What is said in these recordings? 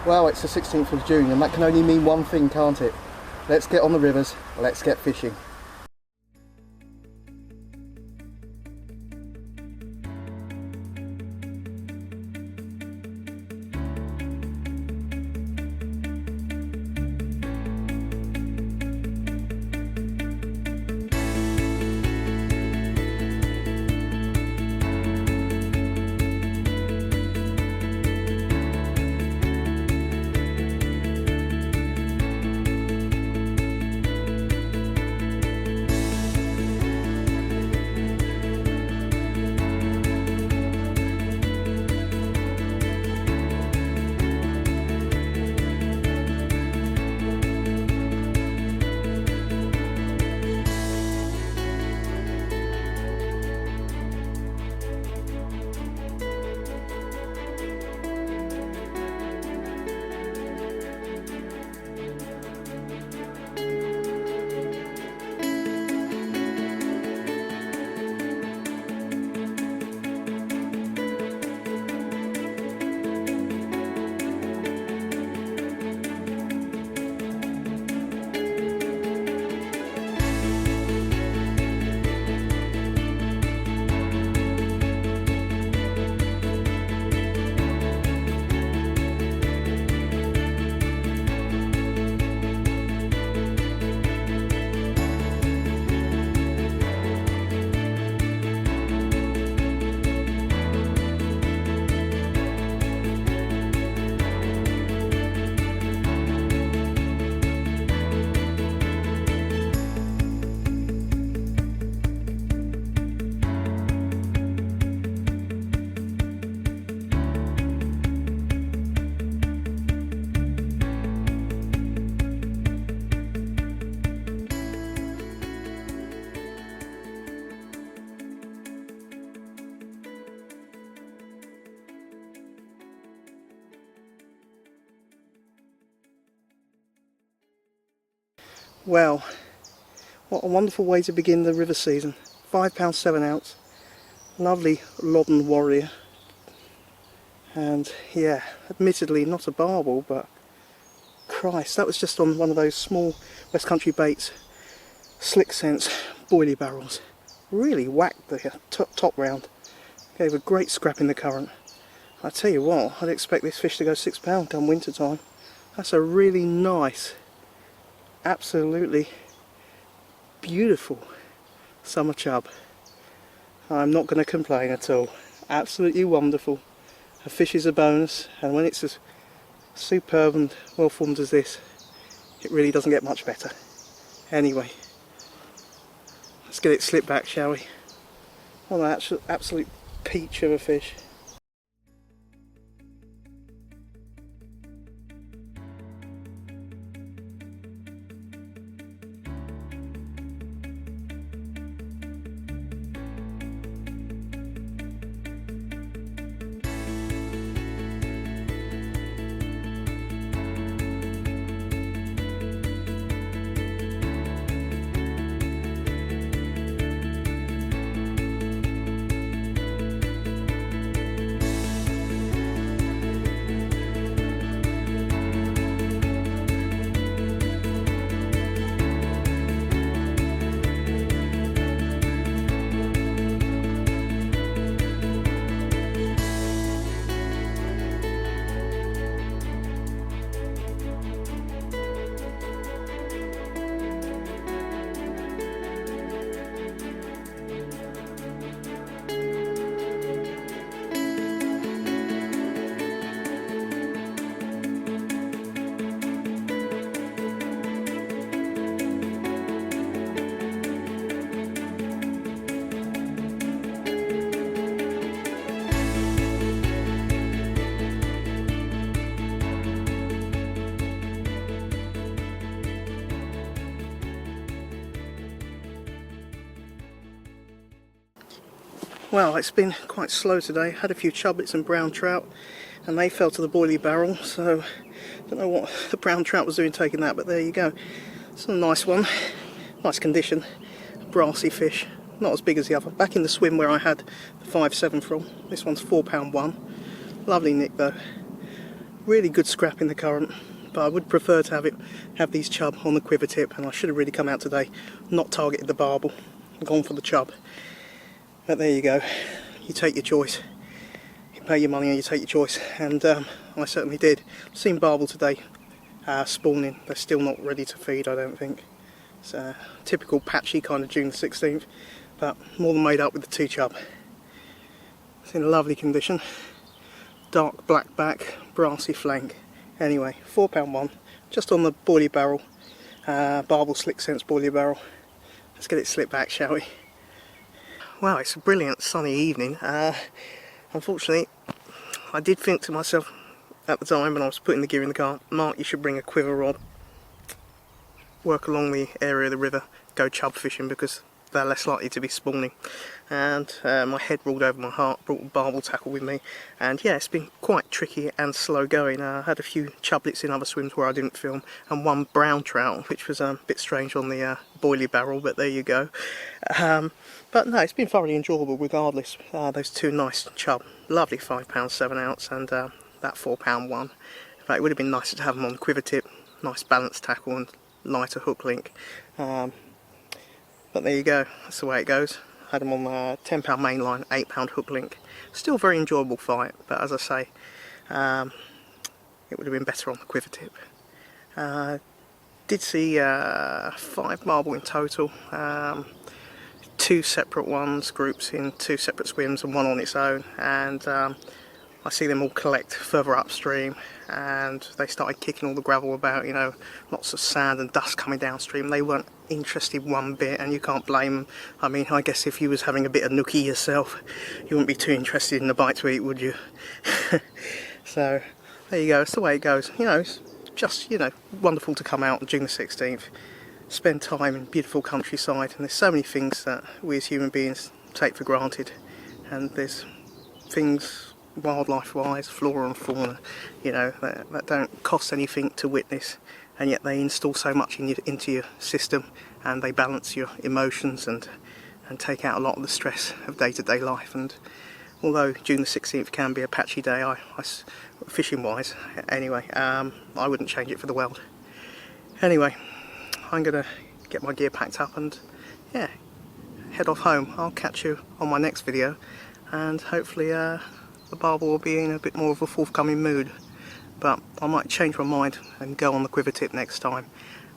Well, it's the 16th of June and that can only mean one thing, can't it? Let's get on the rivers, let's get fishing. Well, what a wonderful way to begin the river season. £5 7oz, lovely Loddon Warrior, and yeah, admittedly not a barbel, but Christ, that was just on one of those small West Country Baits slick sense boilie barrels. Really whacked the top round, gave a great scrap in the current. I tell you what, I'd expect this fish to go £6 come winter time. That's a really nice, absolutely beautiful summer chub. I'm not going to complain at all. Absolutely wonderful. A fish is a bonus, and when it's as superb and well formed as this, it really doesn't get much better. Anyway, let's get it slipped back, shall we? What an absolute peach of a fish. Well, it's been quite slow today. Had a few chublets and brown trout, and they fell to the boilie barrel, so I don't know what the brown trout was doing taking that, but there you go. It's a nice one, nice condition, brassy fish, not as big as the other. Back in the swim where I had the 5.7 from. This one's £4 one. Lovely nick though. Really good scrap in the current, but I would prefer to have these chub on the quiver tip, and I should have really come out today, not targeted the barbel, gone for the chub. But there you go, you take your choice. You pay your money and you take your choice, and I certainly did. I've seen barbel today spawning. They're still not ready to feed, I don't think. It's a typical patchy kind of June the 16th, but more than made up with the 2 chub. It's in a lovely condition. Dark black back, brassy flank. Anyway, £4.1, just on the boilie barrel, Barbel Slick Sense boilie barrel. Let's get it slipped back, shall we? Wow, it's a brilliant sunny evening. Unfortunately, I did think to myself at the time when I was putting the gear in the car, Mark, you should bring a quiver rod, work along the area of the river, go chub fishing because they're less likely to be spawning. And my head ruled over my heart, brought a barbel tackle with me, and yeah, it's been quite tricky and slow going. I had a few chublets in other swims where I didn't film, and one brown trout, which was a bit strange on the boilie barrel, but there you go. But no, it's been thoroughly enjoyable regardless. Those 2 nice chub, lovely 5 7 ounce, and that £4.1. In fact, it would have been nicer to have them on quiver tip, nice balanced tackle and lighter hook link. But there you go, that's the way it goes. Had them on the £10 main line, £8 hook link. Still a very enjoyable fight, but as I say, it would have been better on the quiver tip. Did see 5 barbel in total, 2 separate ones, groups in 2 separate swims and 1 on its own, and I see them all collect further upstream, and they started kicking all the gravel about, you know, lots of sand and dust coming downstream. They weren't interested one bit, and you can't blame them. I mean, I guess if you was having a bit of nookie yourself, you wouldn't be too interested in the bite to eat, would you? So there you go, it's the way it goes. You know, it's just, you know, wonderful to come out on June the 16th, spend time in beautiful countryside, and there's so many things that we as human beings take for granted, and there's things wildlife wise, flora and fauna, you know, that don't cost anything to witness, and yet they install so much into your system, and they balance your emotions and take out a lot of the stress of day-to-day life. And although June the 16th can be a patchy day, fishing wise anyway, I wouldn't change it for the world. Anyway, I'm gonna get my gear packed up and yeah, head off home. I'll catch you on my next video, and hopefully the barbel will be in a bit more of a forthcoming mood, but I might change my mind and go on the quiver tip next time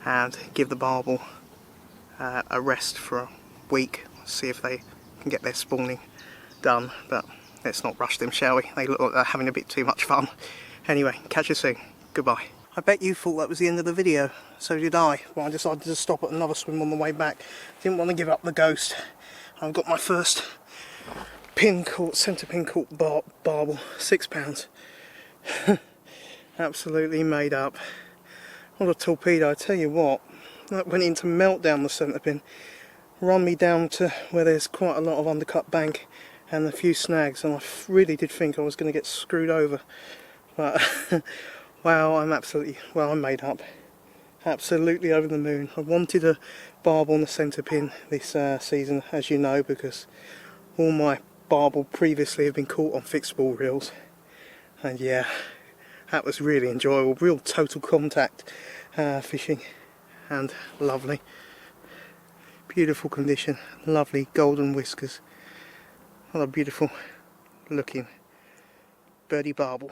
and give the barbel a rest for a week, see if they can get their spawning done. But let's not rush them, shall we? They look like they're having a bit too much fun. Anyway, catch you soon. Goodbye. I bet you thought that was the end of the video. So did I. Well, I decided to stop at another swim on the way back. Didn't want to give up the ghost. I've got my first pin caught, centre pin caught barbel, £6. Absolutely made up. What a torpedo, I tell you what. That went into meltdown, the centre pin. Run me down to where there's quite a lot of undercut bank and a few snags, and I really did think I was going to get screwed over. But wow, I'm made up. Absolutely over the moon. I wanted a barbel on the centre pin this season, as you know, because all my barbel previously have been caught on fixed ball reels, and yeah, that was really enjoyable. Real total contact fishing, and lovely, beautiful condition, lovely golden whiskers. What a beautiful looking birdie barbel.